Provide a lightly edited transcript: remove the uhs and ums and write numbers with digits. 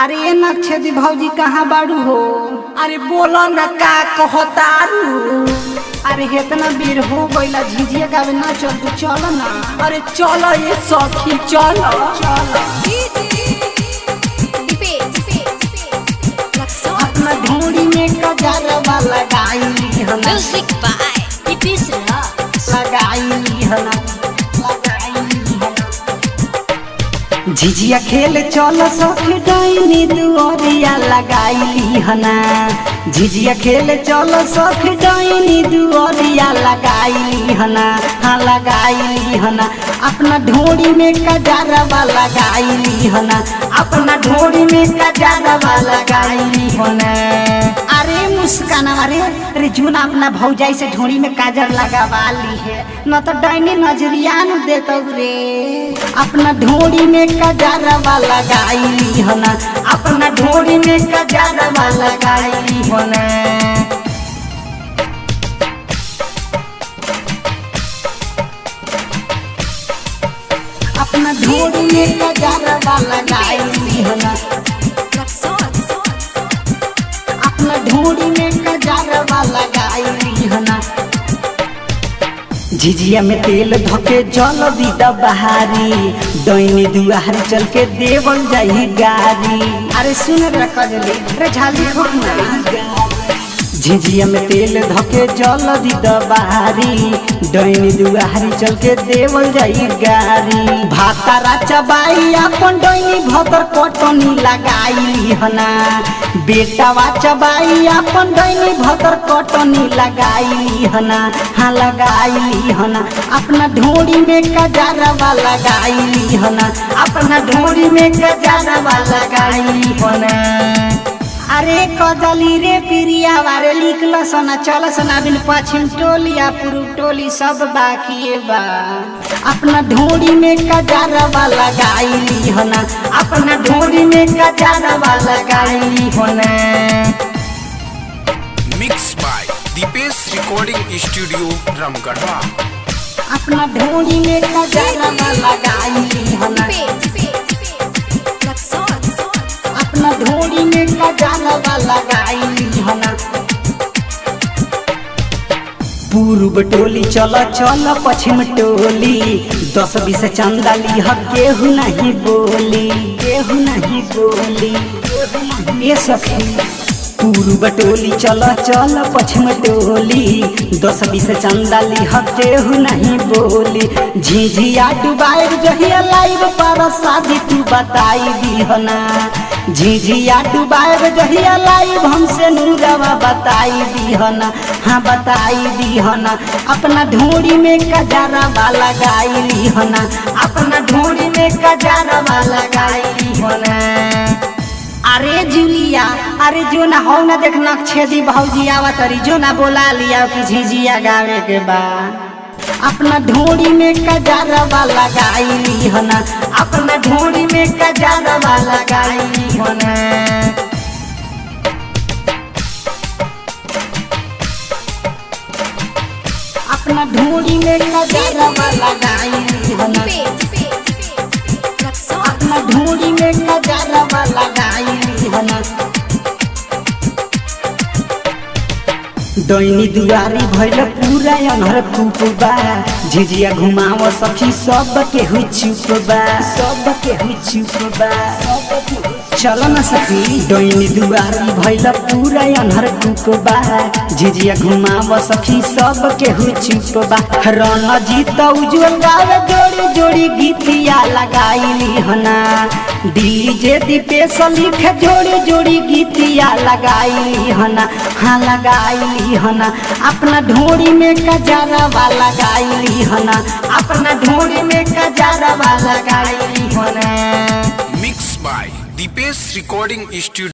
अरे ये नक्षदी भौजी कहाँ बाड़ू हो? अरे बोलो न का कहतारू। अरे इतना बेर हो गईला झिझिया गावे ना चल तू चल ना। अरे चलो ये सखी चलो अपना ढूंढी में कजरवा लगाई हना Music by Ipis Rocks. लगाई हना झिझिया खेल चल सखी डाइनी दुआरिया लगाई हना झिझिया खेल चल सखी डाइनी दुआरिया लगाई हना हाँ लगाई हना अपना ढोड़ी में कजरवा लगाई हना अपना ढोड़ी में कजरवा लगाई हना। अरे मुस्कान अरे जून अपना भौजाई से ढोड़ी में काजर लगावा ली है न तो डाइनी नजरिया न देतो रे। अपना ढोड़ी में कजरवा लगाई हना अपना ढोड़ी में कजरवा लगाई हना। अपना ढोड़ी में कजरवा लगाई हना अपना ढोड़ी में कजरवा लगाई हना। झिझिया में तेल धोके जल दीदा बहारी डैनी दुआरी चल के देवल जाई गारी। अरे सुन रे कजली रे झाली खोना झिझिया में तेल धोके जल दीदा बहारी डैनी दुआरी चल के देवल जाई गारी। भातारा चबाई अपन डैनी भदर कटनी लगाई हना बेटावा चबाई अपन डैनी भदर कटनी लगाई हना हाँ लगाई हना अपना ढोड़ी में कजरवा लगाई हना अपना ढोड़ी में कजरवा लगाई हना। अरे कदली रे पिरिया वारे लिखल सना चल सना बिन पश्चिम टोलिया पूर्व टोली सब बाकी बा। अपना ढोड़ी में कजरवा लगाई हना अपना ढोड़ी में कजरवा लगाई हना। Mix by Dipesh recording studio Ramgarhwa. अपना ढोड़ी में कजरवा लगाई हना अपना ढोड़ी में कजरवा लगाई हना। पूर्व टोली चल चल पश्चिम टोली 10-20 चंदा लीह केहू नहीं बोली केहू नहीं बोली ये सखी। पूर्व टोली चल चल पश्चिम टोली 10-20 चंदा लीह केहू नहीं बोली। झिझिया डुबाई जहिया लाइव पर शादी तू बताई दीहना झिझिया डुबाई जहिया लाइव हमसे नूरवा बताई दीहना हाँ बताई दीहना अपना ढोड़ी में कजरवा लगाई लीहना अपना ढोड़ी में कजरवा लगाई लीहना। अरे जूलिया अरे जो ना हो ना देख नक्षदी भौजी आवत तरी जो ना बोला लिया कि झिझिया गावे के बा। अपना ढोड़ी में कजरवा लगाई लीहना अपना ढोड़ी में कजरवा लगाई हना। अपना ढोड़ी में कजरवा लगाई हना अपना ढोड़ी में कजरवा लगाई हना। डैनी दुआरी भइल पूरा अनहर खूबा झिझिया घुमाव सखी सब केहू चुप बा सब केहू चुप बा चलो न सखी डैनी दुआरी भइल पूरा अनहर खूबा झिझिया घुमाव सखी सब केहू चुप बा। रणजीत उज्जवल गावे जोड़ी जोड़ी गीतिया लगाई लीहना डीजे दीपेश लिखे जोड़ी जोड़ी गीतिया लगाई लीहना हाँ लगाई हना अपना ढोड़ी में कजरवा लगाई लीहना अपना ढोड़ी में कजरवा लगाई हना। Mix by Dipesh recording studio.